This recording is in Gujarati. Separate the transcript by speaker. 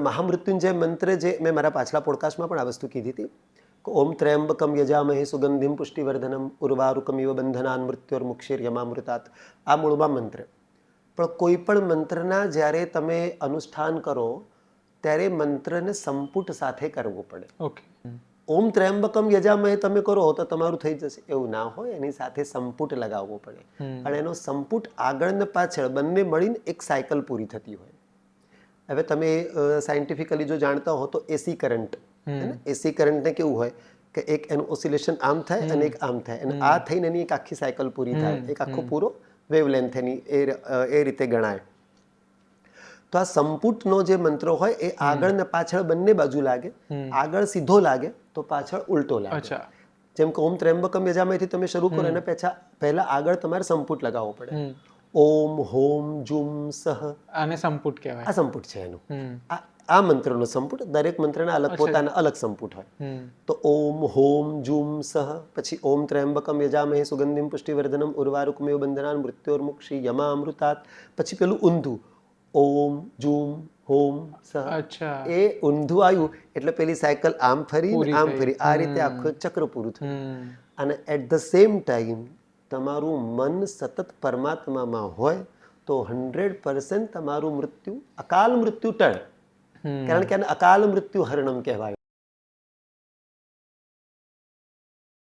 Speaker 1: મહામૃત્યુંજય મંત્ર જે મેં મારા પાછલા પોડકાસ્ટમાં પણ આ વસ્તુ કીધી હતી કે ઓમ ત્ર્યંબકમ યજામહે સુગંધિમ પુષ્ટિવર્ધનમ ઉર્વારુકમિવ બંધનાન મૃત્યોર્મુક્ષીર્યમામૃતાત, આ મૂળમાં મંત્ર. પણ કોઈ પણ મંત્રના જ્યારે તમે અનુષ્ઠાન કરો ત્યારે મંત્રને સંપુટ સાથે કરવું પડે.
Speaker 2: ઓકે.
Speaker 1: ઓમ ત્ર્યંબકમ યજામહે તમે કરો તો તમારું થઈ જશે એવું ના હોય, એની સાથે સંપુટ લગાવવો પડે. અને એનો સંપુટ આગળ ને પાછળ બંને મળીને એક સાયકલ પૂરી થતી હોય. હવે તમે સાયન્ટિફિકલી જો જાણતા હો તો એસી કરંટ, એસી કરંટને કેવું હોય કે એક એનું ઓસિલેશન આમ થાય અને એક આમ થાય, અને આ થઈને એની એક આખી સાયકલ પૂરી થાય, એક આખો પૂરો વેવલેન્થ એની એ રીતે ગણાય. તો આ સંપુટનો જે મંત્ર હોય એ આગળ ને પાછળ બંને બાજુ લાગે. આગળ સીધો લાગે તો પાછળ ઉલટો લાગે. જેમ કે ઓમ ત્ર્યંબકમ યજામહેથી તમે શરૂ કરો એને પહેલા આગળ તમારે સંપુટ લગાવવો પડે. ઓમ હોમ જુમ સહ,
Speaker 2: આને સંપુટ કહેવાય.
Speaker 1: આ સંપુટ છે એનું. આ મંત્રનો સંપુટ, દરેક મંત્રના અલગ પોતાના અલગ સંપુટ હોય. તો ઓમ હોમ જુમ સહ, પછી ઓમ ત્ર્યંબકમ યજામહે સુગંધિમ પુષ્ટિવર્ધનમ ઉર્વારુકમિવ બંધનાન મૃત્યોર્મુક્ષી યમામૃતાત, પછી પેલું ઊંધું ઓમ જુમ હોમ સહ. એ ઊંધું આવ્યું એટલે પેલી સાયકલ આમ ફરી આમ ફરી, આ રીતે આખું ચક્ર પૂરું થયું. અને એટ ધ સેમ ટાઈમ તમારું મન સતત પરમાત્મામાં હોય તો 100% તમારું મૃત્યુ, અકાલ મૃત્યુ ટળે. કારણ કે આને અકાલ મૃત્યુ હરણમ કહેવાય.